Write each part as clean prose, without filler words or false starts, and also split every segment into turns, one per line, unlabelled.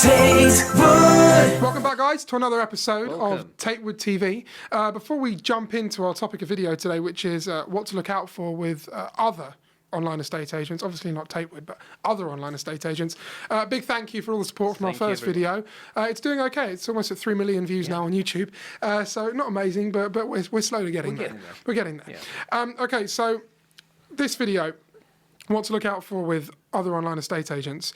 Tatewood.
Welcome back, guys, to another episode of Tatewood TV. Before we jump into our topic of video today, which is what to look out for with other online estate agents, obviously not Tatewood, but other online estate agents. Big thank you for all the support from our first video. It's doing okay. It's almost at 3 million views now on YouTube. So not amazing, but we're slowly getting there. We're getting there. Yeah. Okay, so this video, what to look out for with other online estate agents.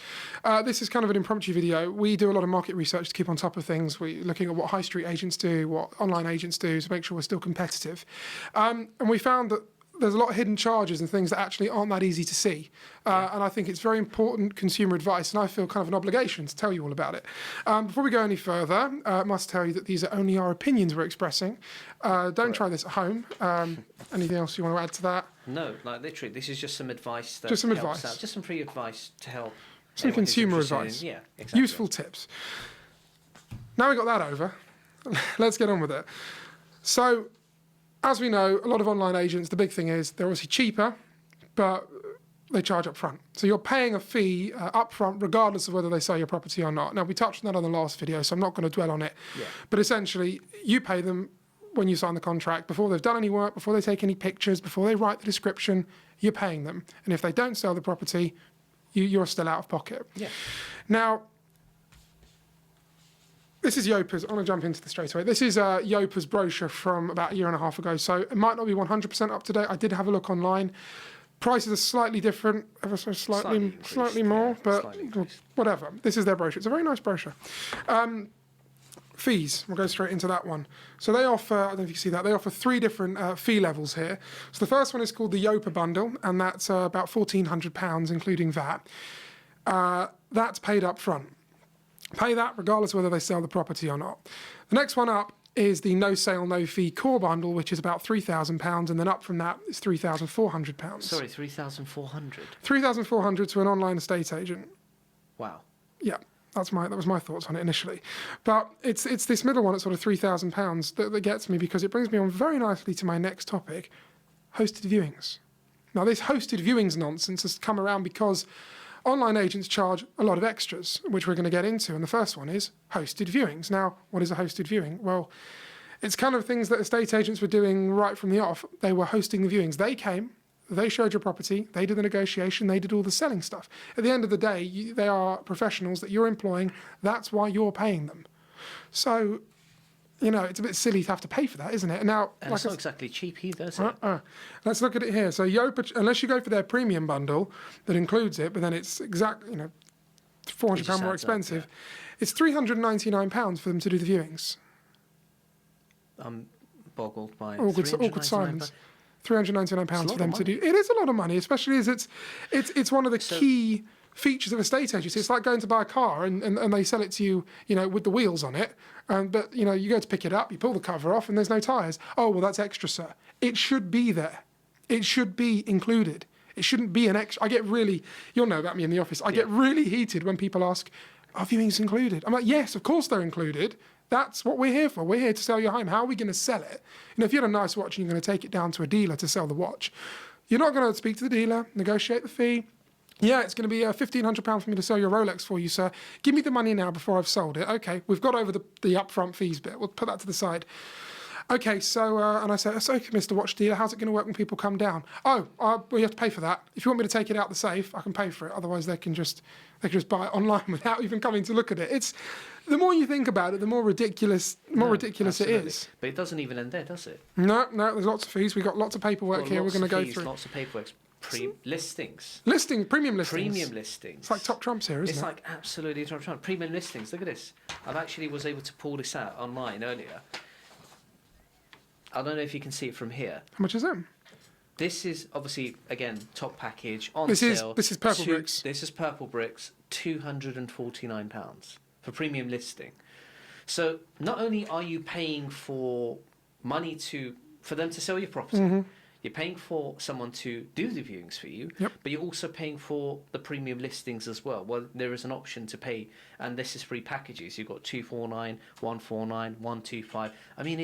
This is kind of an impromptu video. We do a lot of market research to keep on top of things. We're looking at what high street agents do, what online agents do to make sure we're still competitive. And we found that there's a lot of hidden charges and things that actually aren't that easy to see. And I think it's very important consumer advice, and I feel kind of an obligation to tell you all about it. Before we go any further, I must tell you that these are only our opinions we're expressing. Don't try this at home. Anything else you want to add to that?
No, like literally, this is just some advice. That
just some
helps
advice.
Out. Just some free advice to help.
Some consumer advice.
Yeah, exactly.
Useful tips. Now we got that over, let's get on with it. So, as we know, a lot of online agents, the big thing is they're obviously cheaper, but they charge up front. So you're paying a fee up front regardless of whether they sell your property or not. Now, we touched on that on the last video, so I'm not going to dwell on it. Yeah. But essentially, you pay them when you sign the contract, before they've done any work, before they take any pictures, before they write the description, you're paying them. And if they don't sell the property, you're still out of pocket. Yeah. Now, this is Yopa's. I'm going to jump into this straight away. This is Yopa's brochure from about a year and a half ago. So it might not be 100% up to date. I did have a look online. Prices are slightly different, ever so slightly more, but whatever. This is their brochure. It's a very nice brochure. Fees, we'll go straight into that one. So they offer, I don't know if you can see that, they offer 3 different fee levels here. So the first one is called the Yopa bundle, and that's about £1,400, including VAT. That's paid up front. Pay that regardless of whether they sell the property or not. The next one up is the no sale, no fee core bundle, which is about £3,000, and then up from that is £3,400.
Sorry, 3,400.
3,400 to an online estate agent.
Wow.
Yeah. That was my thoughts on it initially. But it's this middle one at sort of £3,000 that gets me, because it brings me on very nicely to my next topic, hosted viewings. Now, this hosted viewings nonsense has come around because online agents charge a lot of extras, which we're going to get into. And the first one is hosted viewings. Now, what is a hosted viewing? Well, it's kind of things that estate agents were doing right from the off. They were hosting the viewings. They came. They showed your property, they did the negotiation, they did all the selling stuff. At the end of the day, they are professionals that you're employing. That's why you're paying them. So, you know, it's a bit silly to have to pay for that, isn't it? Now,
and it's not exactly cheap either, is it?
Let's look at it here. So Yopa, unless you go for their premium bundle that includes it, but then it's exactly, £400 more expensive, it's £399 for them to do the viewings.
I'm boggled by
awkward silence. £399 for them to do. It is a lot of money, especially as it's one of the key features of estate agency. It's like going to buy a car and they sell it to you, with the wheels on it. But you go to pick it up, you pull the cover off, and there's no tyres. Oh, well, that's extra, sir. It should be there. It should be included. It shouldn't be an extra. I get really, you'll know about me in the office. I get really heated when people ask, "Are viewings included?" I'm like, yes, of course they're included. That's what we're here for. We're here to sell your home. How are we going to sell it? If you had a nice watch and you're going to take it down to a dealer to sell the watch, you're not going to speak to the dealer, negotiate the fee. Yeah, it's going to be £1,500 for me to sell your Rolex for you, sir. Give me the money now before I've sold it. Okay, we've got over the upfront fees bit. We'll put that to the side. Okay, so, and I said, "Okay, Mr. Watch Dealer, how's it going to work when people come down?" "Oh, well, you have to pay for that. If you want me to take it out the safe, I can pay for it. Otherwise, they can just buy it online without even coming to look at it." It's the more you think about it, the more ridiculous it is.
But it doesn't even end there, does it?
No, there's lots of fees. We've got lots of paperwork here. We're going to go through.
Lots of paperwork. Listings.
Premium listings.
Premium listings.
It's like top trumps here, isn't it?
It's like absolutely top trumps. Premium listings. Look at this. I actually was able to pull this out online earlier. I don't know if you can see it from here.
How much is it?
This is obviously, again, top package on
sale. This is Purple Bricks.
This is Purple Bricks, £249 for premium listing. So not only are you paying for money for them to sell your property, you're paying for someone to do the viewings for you, but you're also paying for the premium listings as well. Well, there is an option to pay, and this is free packages. You've got 249, 149, 125. I mean,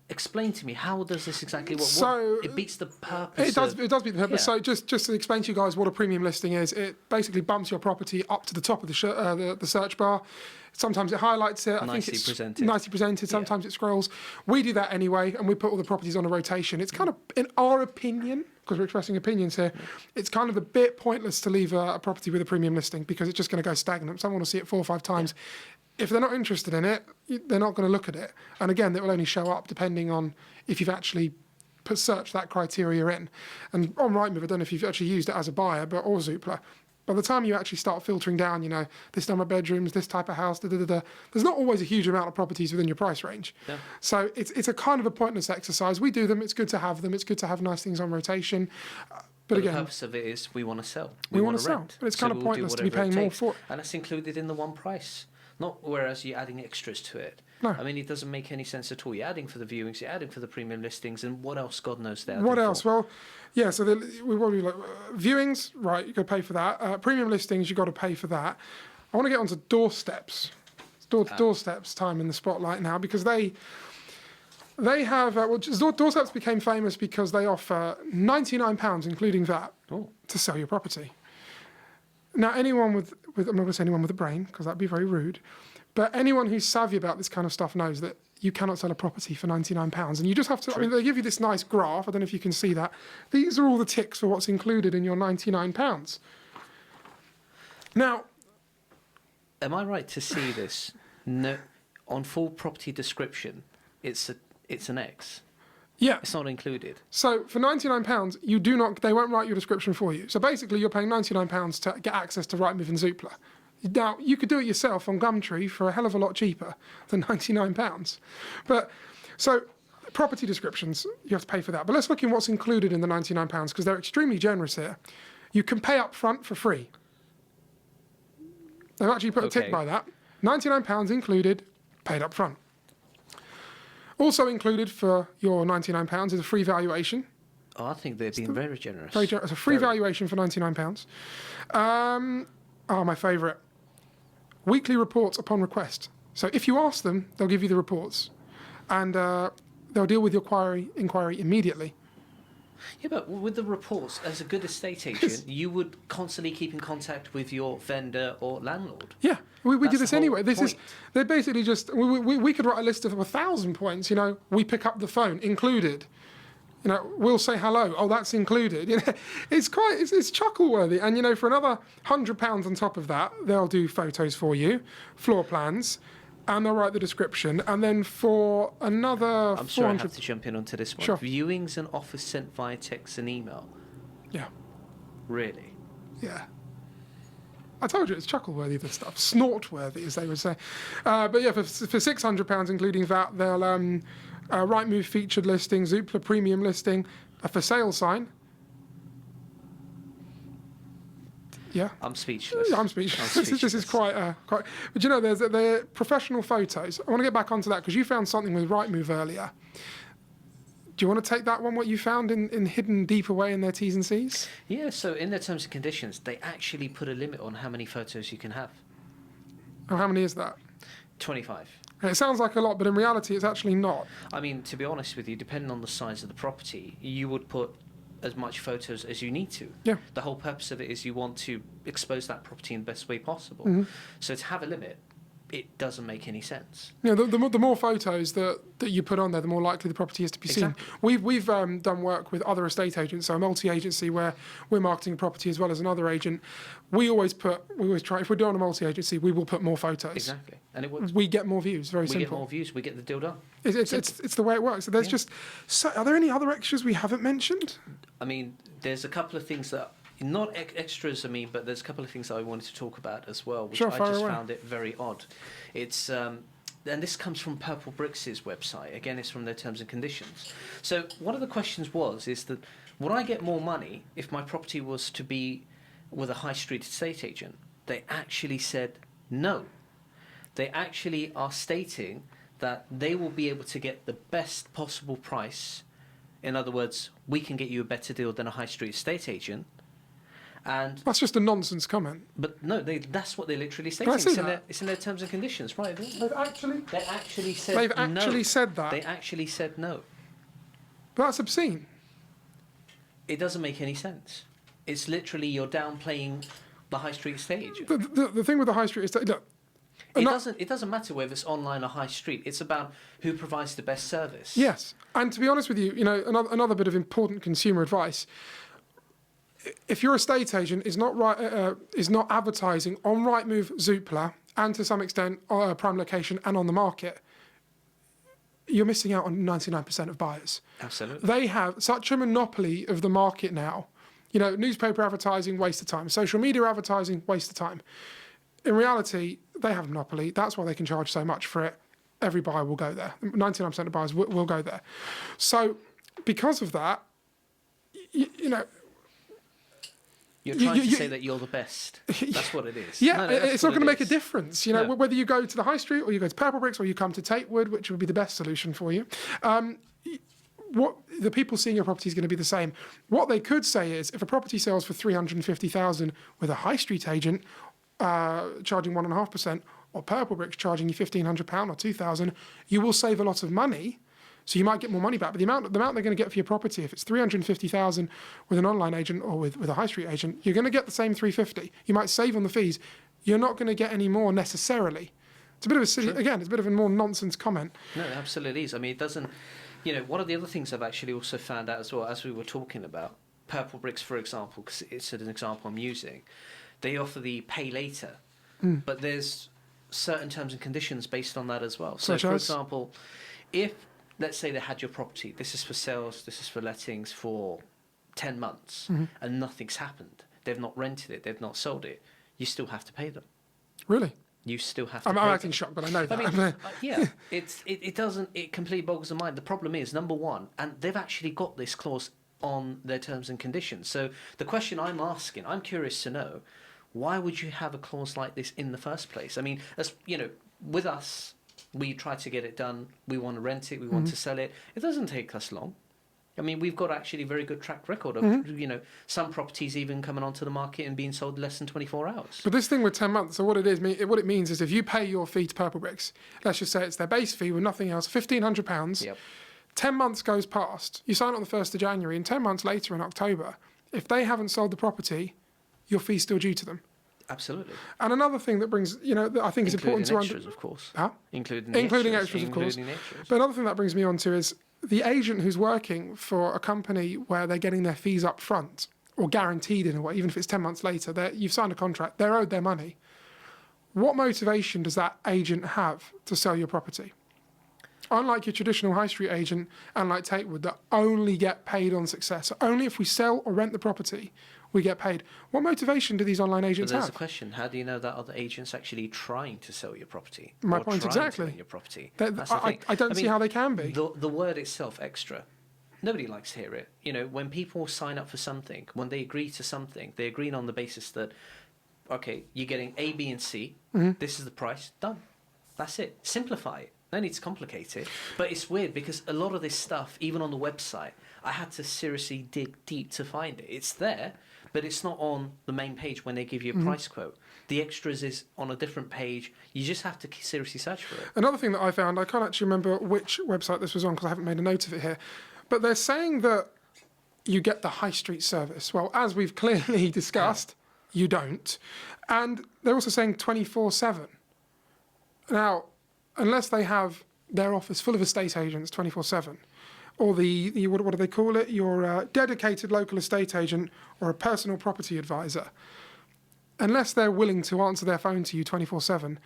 explain to me, how does this exactly work?
So
it beats the purpose.
It does beat the purpose.
Yeah.
So just to explain to you guys what a premium listing is, it basically bumps your property up to the top of the search bar. Sometimes it highlights it. I think it's nicely presented. Sometimes it scrolls. We do that anyway, and we put all the properties on a rotation. It's kind of, in our opinion, because we're expressing opinions here, it's kind of a bit pointless to leave a property with a premium listing because it's just going to go stagnant. Someone will see it 4 or 5 times. If they're not interested in it, they're not going to look at it. And again, it will only show up depending on if you've actually searched that criteria in. And on Rightmove, I don't know if you've actually used it as a buyer, or Zoopla. By the time you actually start filtering down, this number of bedrooms, this type of house, there's not always a huge amount of properties within your price range. Yeah. So it's a kind of a pointless exercise. We do them. It's good to have them. It's good to have nice things on rotation. But again,
the purpose of it is we want to sell.
We want to sell. But it's kind of pointless to be paying more for it.
And that's included in the one price. Not whereas you're adding extras to it.
No.
I mean, it doesn't make any sense at all. You're adding for the viewings, you're adding for the premium listings, and what else, God knows, they're
What else? For. Well, yeah, so we want to like viewings, right, you've got to pay for that. Premium listings, you've got to pay for that. I want to get onto doorsteps. Doorsteps time in the spotlight now, because they have, doorsteps became famous because they offer £99, including VAT, to sell your property. Now, anyone with I'm not going to say anyone with a brain, because that'd be very rude, but anyone who's savvy about this kind of stuff knows that you cannot sell a property for £99. And you just have to, I mean, they give you this nice graph. I don't know if you can see that. These are all the ticks for what's included in your £99. Now,
am I right to see this? No, on full property description, it's an X.
Yeah.
It's not included.
So for £99, they won't write your description for you. So basically you're paying £99 to get access to Rightmove and Zoopla. Now, you could do it yourself on Gumtree for a hell of a lot cheaper than £99. But, so, property descriptions, you have to pay for that. But let's look in what's included in the £99, because they're extremely generous here. You can pay up front for free. They've actually put a tick by that. £99 included, paid up front. Also included for your £99 is a free valuation.
Oh, I think they're being very generous.
Very generous. A free valuation for £99. My favourite. Weekly reports upon request. So if you ask them, they'll give you the reports. And they'll deal with your inquiry immediately.
Yeah, but with the reports, as a good estate agent, you would constantly keep in contact with your vendor or landlord.
Yeah, we do this anyway. They're basically just, we could write a list of 1,000 points, we pick up the phone, included. We'll say hello. Oh, that's included. It's chuckle-worthy. And, for another £100 on top of that, they'll do photos for you, floor plans, and they'll write the description. And then for another
I'm sure I have to jump in onto this one.
Sure.
Viewings and offers sent via text and email.
Yeah.
Really?
Yeah. I told you, it's chuckle-worthy, this stuff. Snort-worthy, as they would say. But yeah, for £600, including that, they'll Rightmove featured listing, Zoopla premium listing, a for sale sign. Yeah.
I'm speechless.
I'm speechless. This is quite. But there's professional photos. I want to get back onto that because you found something with Rightmove earlier. Do you want to take that one, what you found in hidden deep away in their T's and C's?
Yeah, so in their terms and conditions, they actually put a limit on how many photos you can have.
Oh, how many is that?
25.
And it sounds like a lot, but in reality, it's actually not.
I mean, to be honest with you, depending on the size of the property, you would put as much photos as you need to.
Yeah.
The whole purpose of it is you want to expose that property in the best way possible.
Mm-hmm.
So to have a limit, it doesn't make any sense.
Yeah, the more photos that you put on there, the more likely the property is to be seen. We've done work with other estate agents, so a multi-agency where we're marketing a property as well as another agent. We always try, if we're doing a multi-agency, we will put more photos.
Exactly. And it works.
We get more views, very simple.
We get more views, we get the deal done.
It's the way it works. So there's are there any other extras we haven't mentioned?
I mean, there's a couple of things that, not extras, but there's a couple of things that I wanted to talk about as well, which I just found it very odd. It's, and this comes from Purple Bricks' website. Again, it's from their terms and conditions. So one of the questions is that, would I get more money if my property was to be with a high street estate agent? They actually said no. They actually are stating that they will be able to get the best possible price. In other words, we can get you a better deal than a high street estate agent. And
that's just a nonsense comment.
but no, that's what they're literally
Can I
stating.
see that?
It's in their terms and conditions, right?
They've actually
said
they've actually
no.
said that.
They actually said no.
That's obscene.
It doesn't make any sense. It's literally you're downplaying the high street stage.
The thing with the high street is that look,
It doesn't matter whether it's online or high street. It's about who provides the best service.
yes, and to be honest with you, another bit of important consumer advice. If your estate agent is not advertising on Rightmove, Zoopla, and to some extent Prime Location and on the market, you're missing out on 99% of buyers.
Absolutely.
They have such a monopoly of the market now. Newspaper advertising, waste of time. Social media advertising, waste of time. In reality, they have a monopoly. That's why they can charge so much for it. Every buyer will go there. 99% of buyers will go there. So, because of that,
You're trying to say that you're the best. That's what it is.
Yeah,
No,
it's not going to make a difference.
No.
Whether you go to the high street or you go to Purple Bricks or you come to Tatewood, which would be the best solution for you. What the people seeing your property is going to be the same. What they could say is, if a property sells for 350,000 with a high street agent charging 1.5%, or Purple Bricks charging you £1,500 or 2,000, you will save a lot of money. So you might get more money back, but the amount they're going to get for your property, if it's 350,000 with an online agent or with a high street agent, you're going to get the same 350. You might save on the fees. You're not going to get any more necessarily. It's a bit of a silly, again, it's a bit of a more nonsense comment.
No, it absolutely is. I mean, it doesn't. One of the other things I've actually also found out as well, as we were talking about, Purple Bricks, for example, because it's an example I'm using, they offer the pay later, but there's certain terms and conditions based on that as well. So, for example, if let's say they had your property, this is for sales, this is for lettings for 10 months, and nothing's happened. They've not rented it, they've not sold it. You still have to pay them.
Really?
You still have to
I'm
pay
acting
them.
shocked, but I know that.
I mean, yeah, it completely boggles the mind. The problem is, number one, and they've actually got this clause on their terms and conditions. So the question I'm asking, I'm curious to know, why would you have a clause like this in the first place? I mean, with us, we try to get it done. We want to rent it. We want to sell it. It doesn't take us long. I mean, we've got actually a very good track record of, some properties even coming onto the market and being sold in less than 24 hours.
But this thing with 10 months, so what it means is if you pay your fee to Purple Bricks, let's just say it's their base fee with nothing else, £1,500,
Yep.
10 months goes past, you sign on the 1st of January, and 10 months later in October, if they haven't sold the property, your fee's still due to them.
Absolutely.
And another thing that brings, that I think is important to
extras, of course.
Huh?
Including
extras, of course. But another thing that brings me on to is the agent who's working for a company where they're getting their fees up front, or guaranteed in a way, even if it's 10 months later, you've signed a contract, they're owed their money. What motivation does that agent have to sell your property? Unlike your traditional high street agent and like Tatewood that only get paid on success, so only if we sell or rent the property, we get paid. What motivation do these online agents
have?
have?
There's a question. How do you know that other agents actually trying to sell your property?
My point exactly.
To own your property?
I don't see how they can be.
The word itself, extra, nobody likes to hear it. When people sign up for something, when they agree to something, they agree on the basis that, okay, you're getting A, B, and C. This is the price. Done. That's it. Simplify it. No need to complicate it. But it's weird because a lot of this stuff, even on the website, I had to seriously dig deep to find it. It's there, but it's not on the main page when they give you a price quote. The extras is on a different page. You just have to seriously search for it.
Another thing that I found, I can't actually remember which website this was on because I haven't made a note of it here, but they're saying that you get the high street service. Well, as we've clearly discussed, you don't. And they're also saying 24/7. Now, unless they have their office full of estate agents 24/7, or the what do they call it? Your dedicated local estate agent or a personal property advisor. Unless they're willing to answer their phone to you 24/7,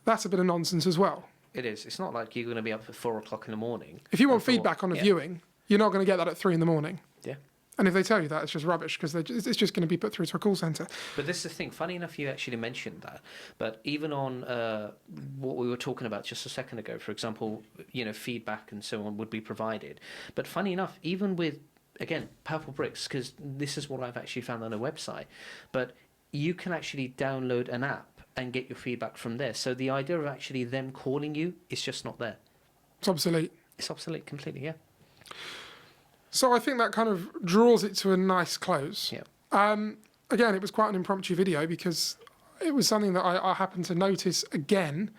that's a bit of nonsense as well.
It is. It's not like you're going to be up at 4 o'clock in the morning.
If you want feedback on a viewing, you're not going to get that at 3 in the morning.
Yeah.
And if they tell you that, it's just rubbish because it's just going to be put through to a call centre.
But this is the thing. Funny enough, you actually mentioned that. But even on what we were talking about just a second ago, for example, feedback and so on would be provided. But funny enough, even with, again, Purple Bricks, because this is what I've actually found on a website, but you can actually download an app and get your feedback from there. So the idea of actually them calling you is just not there.
It's obsolete.
It's obsolete completely, yeah.
So I think that kind of draws it to a nice close.
Yeah.
again, it was quite an impromptu video because it was something that I happened to notice again.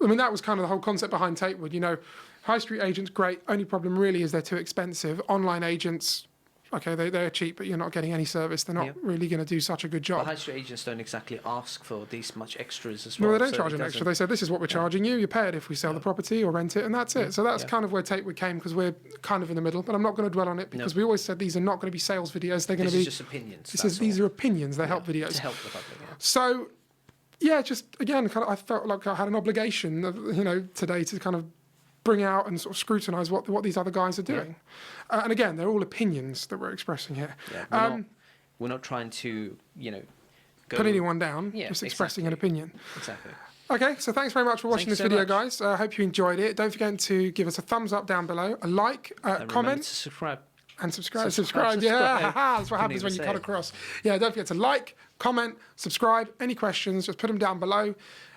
I mean, that was kind of the whole concept behind Tatewood. You know, high street agents, great. Only problem really is they're too expensive. Online agents, okay, they're cheap, but you're not getting any service. They're not really going to do such a good job.
But high street agents don't exactly ask for these much extras as well.
No, they don't charge an extra. They say, this is what we're charging you. You pay it if we sell the property or rent it, and that's it. So that's kind of where Tatewood came, because we're kind of in the middle. But I'm not going to dwell on it, because we always said these are not going to be sales videos. They're going to be
just opinions.
These are opinions. They're help videos.
To help the public,
So, yeah, just, again, kind of, I felt like I had an obligation, you know, today to kind of bring out and sort of scrutinise what these other guys are doing. And again, they're all opinions that we're expressing here.
Yeah, we're not trying to, you know,
put anyone down, just expressing an opinion.
Exactly.
Okay, so thanks very much for watching this video, guys. I hope you enjoyed it. Don't forget to give us a thumbs up down below, a like, comment.
To subscribe.
And subscribe. Yeah, that's what happens when you cut across. Yeah, don't forget to like, comment, subscribe. Any questions, just put them down below,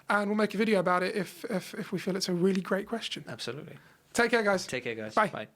and we'll make a video about it if we feel it's a really great question.
Absolutely.
Take care, guys.
Take care, guys.
Bye.
Bye.